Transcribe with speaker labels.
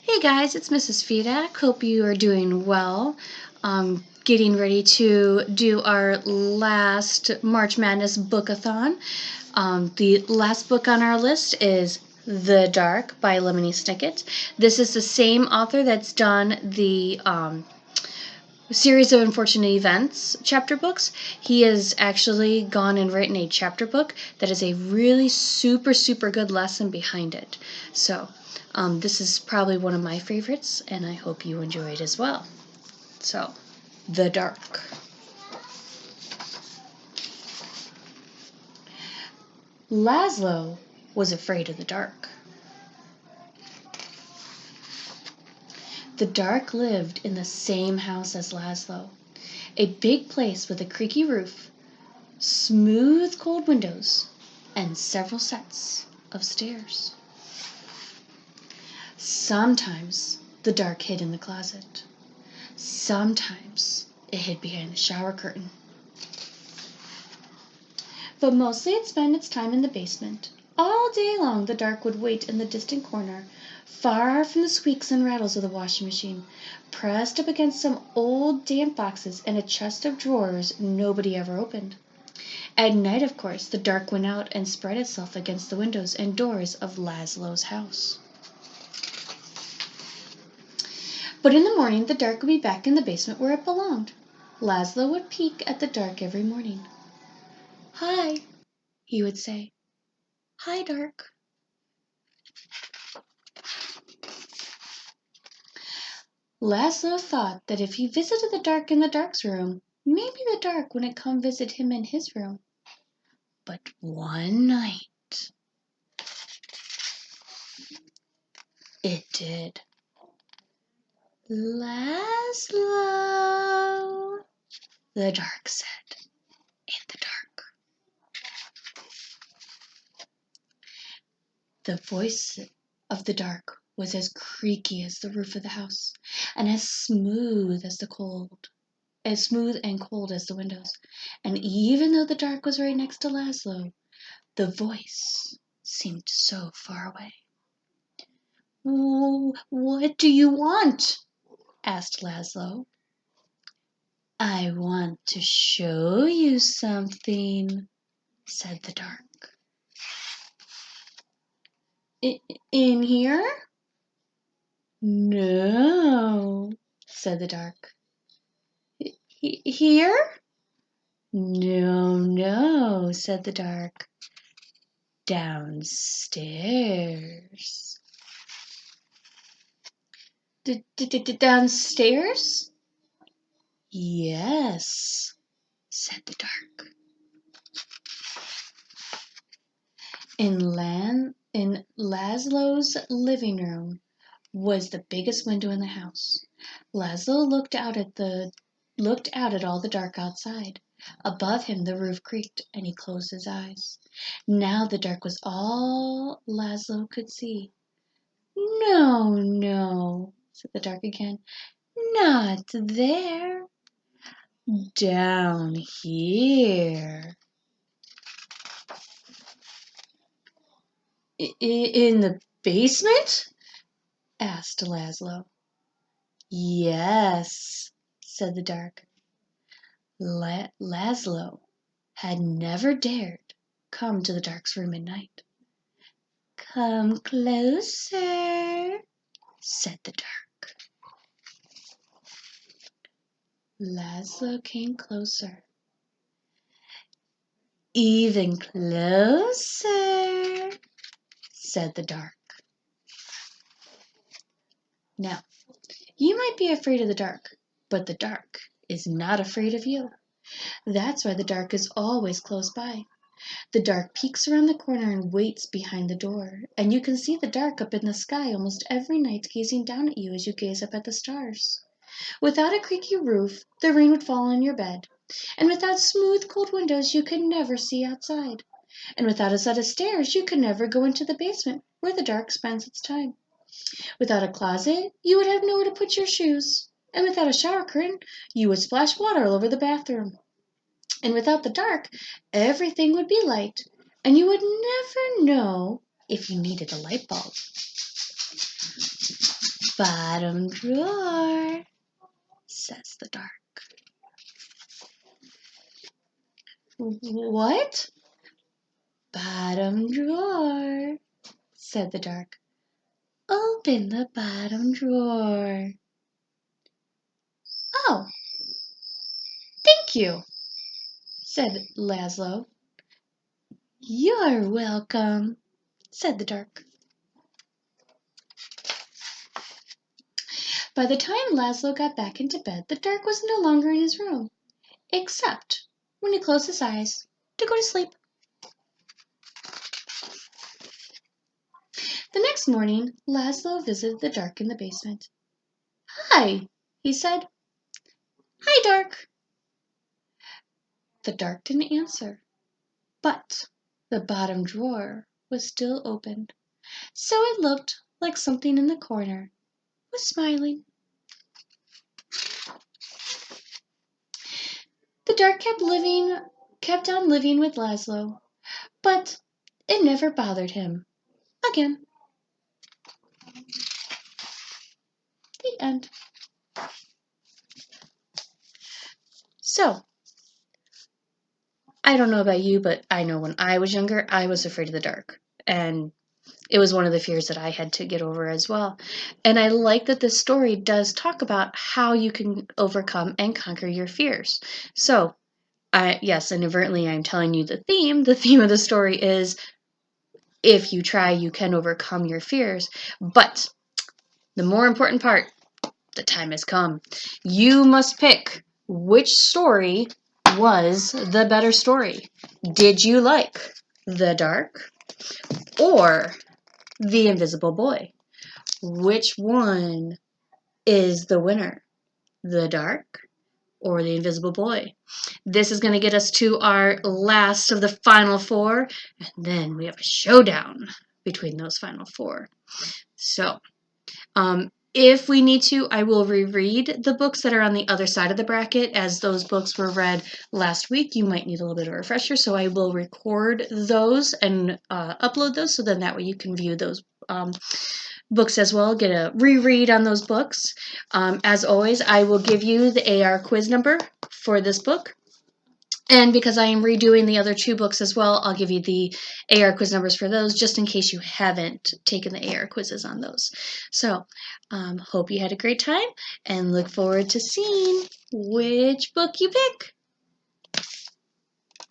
Speaker 1: Hey guys, it's Mrs. Fedak. Hope you are doing well. Getting ready to do our last March Madness Book-A-Thon. The last book on our list is The Dark by Lemony Snicket. This is the same author that's done the series of unfortunate events chapter books. He has actually gone and written a chapter book that is a really super good lesson behind it. So this is probably one of my favorites, and I hope you enjoy it as well. So, The Dark. Laszlo was afraid of the dark. The Dark lived in the same house as Laszlo, a big place with a creaky roof, smooth cold windows, and several sets of stairs. Sometimes the Dark hid in the closet. Sometimes it hid behind the shower curtain. But mostly it spent its time in the basement. All day long the Dark would wait in the distant corner, far from the squeaks and rattles of the washing machine, pressed up against some old damp boxes and a chest of drawers nobody ever opened. At night, of course, the Dark went out and spread itself against the windows and doors of Laszlo's house. But in the morning the Dark would be back in the basement where it belonged. Laszlo would peek at the Dark every morning. "Hi," he would say. "Hi, Dark." Laszlo thought that if he visited the Dark in the Dark's room, maybe the Dark wouldn't come visit him in his room. But one night it did. "Laszlo," the Dark said in the dark. The voice of the Dark was as creaky as the roof of the house, and as smooth and cold as the windows. And even though the Dark was right next to Laszlo, the voice seemed so far away. "Oh, what do you want?" asked Laszlo. "I want to show you something," said the Dark. In here?" "No," said the Dark. Here?" No, said the Dark. "Downstairs." Downstairs?" "Yes," said the Dark. In Laszlo's living room was the biggest window in the house. Laszlo looked out at all the dark outside. Above him the roof creaked, and he closed his eyes. Now the Dark was all Laszlo could see. No, said the Dark again. "Not there. Down here." In the basement?" asked Laszlo. "Yes," said the Dark. Laszlo had never dared come to the Dark's room at night. "Come closer," said the Dark. Laszlo came closer. "Even closer," said the Dark. Now, you might be afraid of the Dark, but the Dark is not afraid of you. That's why the Dark is always close by. The Dark peeks around the corner and waits behind the door, and you can see the Dark up in the sky almost every night gazing down at you as you gaze up at the stars. Without a creaky roof, the rain would fall on your bed, and without smooth cold windows you could never see outside, and without a set of stairs you could never go into the basement where the Dark spends its time. Without a closet you would have nowhere to put your shoes, and without a shower curtain you would splash water all over the bathroom. And without the Dark, everything would be light, and you would never know if you needed a light bulb. Bottom drawer, says the dark. What? Bottom drawer, said the dark. Open the bottom drawer. Oh, thank you, said Laszlo. You're welcome, said the dark. By the time Laszlo got back into bed, the dark was no longer in his room, except when he closed his eyes to go to sleep. The next morning, Laszlo visited the dark in the basement. Hi, he said. Hi, dark. The dark didn't answer, but the bottom drawer was still open, so it looked like something in the corner was smiling. The dark kept on living with Laszlo, but it never bothered him again. The end. So, I don't know about you, but I know when I was younger, I was afraid of the dark. And it was one of the fears that I had to get over as well. And I like that this story does talk about how you can overcome and conquer your fears. So, yes, inadvertently I'm telling you the theme. The theme of the story is if you try, you can overcome your fears. But the more important part, the time has come. You must pick which story was the better story. Did you like The Dark or The Invisible Boy? Which one is the winner? The Dark or The Invisible Boy? This is going to get us to our last of the final four, and then we have a showdown between those final four. So, if we need to, I will reread the books that are on the other side of the bracket, as those books were read last week. You might need a little bit of a refresher, so I will record those and upload those, so then that way you can view those books as well, get a reread on those books. As always, I will give you the AR quiz number for this book. And because I am redoing the other two books as well, I'll give you the AR quiz numbers for those, just in case you haven't taken the AR quizzes on those. So, hope you had a great time, and look forward to seeing which book you pick.